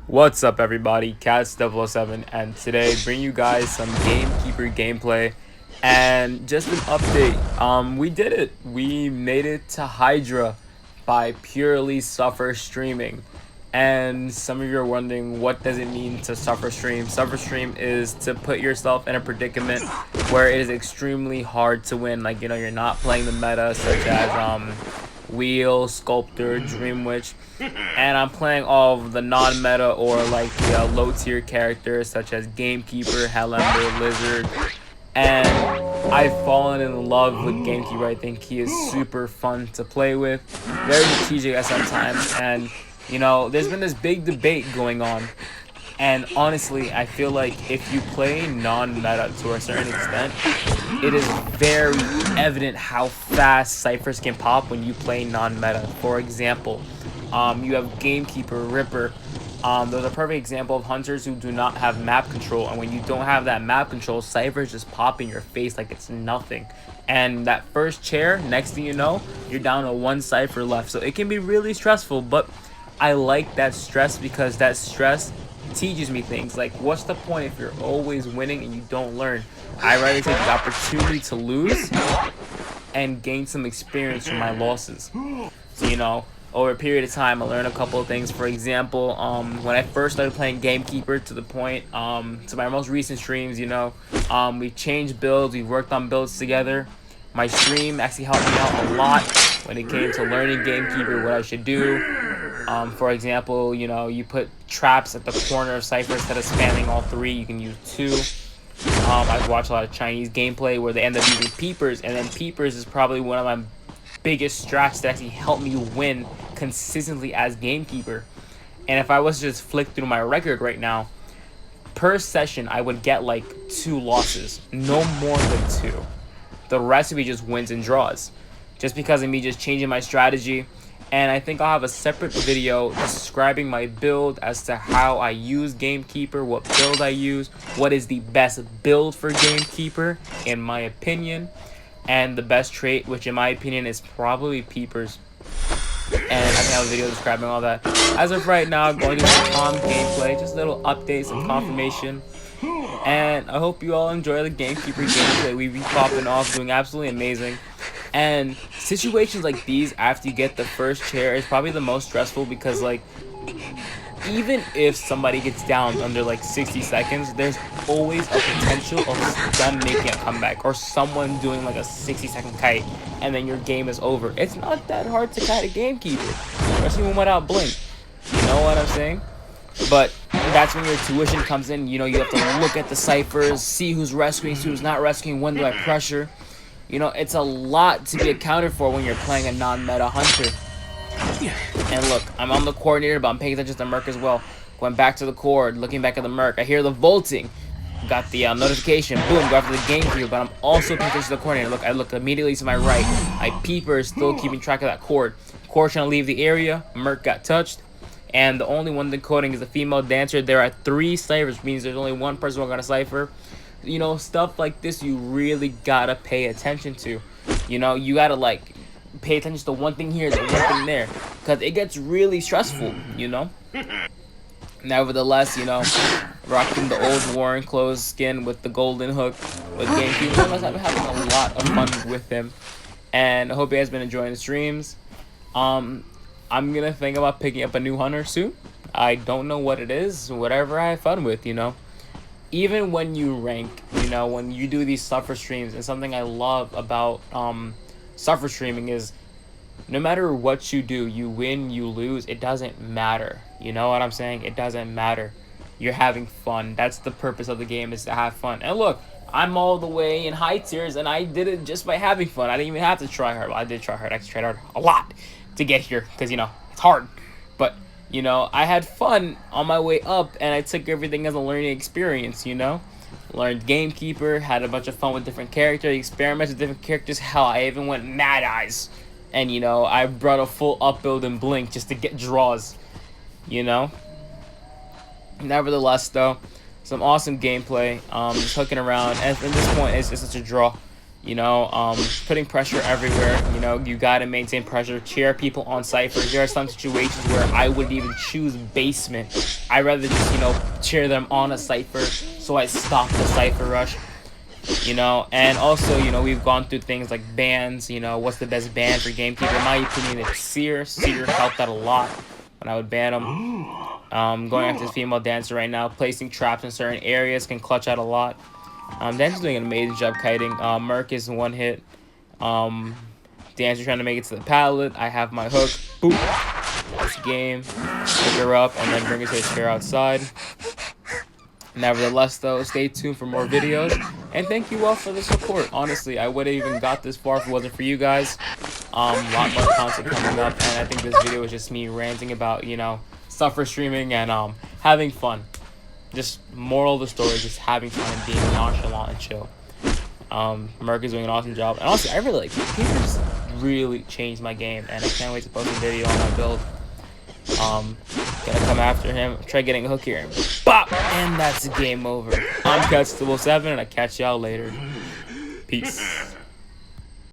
What's up everybody, Cats007, and today bring you guys some Gamekeeper gameplay and just an update. We did it. We made it to Hydra by purely suffer streaming. And some of you are wondering, what does it mean to suffer stream? Suffer stream is to put yourself in a predicament where it is extremely hard to win. Like, you're not playing the meta, such as Wheel, Sculptor, Dream Witch, and I'm playing all of the non-meta or like the low-tier characters such as Gamekeeper, Highlander, Lizard, and I've fallen in love with Gamekeeper. I think he is super fun to play with, very strategic at some times, and there's been this big debate going on. And honestly, I feel like if you play non-meta to a certain extent, it is very evident how fast ciphers can pop when you play non-meta. For example, you have Gamekeeper, Ripper. Those are a perfect example of hunters who do not have map control. And when you don't have that map control, ciphers just pop in your face like it's nothing. And that first chair, next thing you know, you're down to one cipher left. So it can be really stressful, but I like that stress because that stress teaches me things. Like, what's the point if you're always winning and you don't learn? I rather take the opportunity to lose and gain some experience from my losses. So over a period of time, I learned a couple of things. For example, when I first started playing Gamekeeper to the point to my most recent streams, we changed builds, we worked on builds together. My stream actually helped me out a lot when it came to learning Gamekeeper, what I should do. For example, you put traps at the corner of cipher instead of spamming all three. You can use two. I've watched a lot of Chinese gameplay where they end up using peepers, and then peepers is probably one of my biggest strats that actually helped me win consistently as Gamekeeper. And if I was to just flick through my record right now, per session I would get like 2 losses, no more than 2. The rest would be just wins and draws, just because of me just changing my strategy. And I think I'll have a separate video describing my build as to how I use Gamekeeper, what build I use, what is the best build for Gamekeeper in my opinion, and the best trait, which in my opinion is probably peepers. And I can have a video describing all that. As of right now, I'm going to do some calm gameplay, just little updates and confirmation. And I hope you all enjoy the Gamekeeper gameplay. We be popping off, doing absolutely amazing. And situations like these, after you get the first chair, is probably the most stressful because, like, even if somebody gets down under like 60 seconds, there's always a potential of them making a comeback or someone doing like a 60-second kite, and then your game is over. It's not that hard to kite a Gamekeeper, especially when without blink. You know what I'm saying? But that's when your tuition comes in. You have to look at the ciphers, see who's rescuing, see who's not rescuing, when do I pressure. It's a lot to be accounted for when you're playing a non-meta hunter. And look, I'm on the coordinator, but I'm paying attention to the Merc as well. Going back to the cord, looking back at the Merc. I hear the vaulting. Got the notification. Boom, go after the Gamekeeper, but I'm also paying attention to the coordinator. Look, I look immediately to my right. My peeper is still keeping track of that cord. Cord trying to leave the area. Merc got touched. And the only one decoding is the female dancer. There are 3 ciphers, which means there's only one person working on a cipher. Stuff like this you really gotta pay attention to. You gotta like pay attention to one thing here, the one thing there, because it gets really stressful. Nevertheless, rocking the old Warren clothes skin with the golden hook with Gamekeeper. I've been having a lot of fun with him, and I hope you guys been enjoying the streams. I'm gonna think about picking up a new hunter soon. I don't know what it is, whatever I have fun with. Even when you rank, when you do these suffer streams, and something I love about suffer streaming is no matter what you do, you win, you lose, it doesn't matter. You know what I'm saying? It doesn't matter. You're having fun. That's the purpose of the game, is to have fun. And look, I'm all the way in high tiers, and I did it just by having fun. I didn't even have to try hard. Well, I did try hard. I actually tried hard a lot to get here because, it's hard. But I had fun on my way up, and I took everything as a learning experience, Learned Gamekeeper, had a bunch of fun with different characters, experimented with different characters. Hell, I even went Mad Eyes. And, I brought a full up build and blink just to get draws, Nevertheless, though, some awesome gameplay, just hooking around. And at this point, it's such a draw. You know, putting pressure everywhere. You know, you gotta maintain pressure. Cheer people on Cypher. There are some situations where I wouldn't even choose basement. I'd rather just, you know, cheer them on a Cypher so I stop the Cypher rush. You know, and also, you know, we've gone through things like bans. You know, what's the best ban for Gamekeeper? In my opinion, it's Seer. Seer helped out a lot when I would ban him. Going after this female dancer right now, placing traps in certain areas can clutch out a lot. Dancer's doing an amazing job kiting. Merc is one hit. Dancer trying to make it to the pallet. I have my hook. Boop. That's game. Pick her up and then bring her to the chair outside. Nevertheless, though, stay tuned for more videos. And thank you all for the support. Honestly, I would have even got this far if it wasn't for you guys. A lot more content coming up. And I think this video was just me ranting about, you know, stuff for streaming and having fun. Just moral of the story, just having fun and being nonchalant and chill. Merc is doing an awesome job. And honestly, I really like it. He just really changed my game. And I can't wait to post a video on my build. Gonna come after him, try getting a hook here, and bop! And that's game over. I'm Cats7, and I catch y'all later. Peace.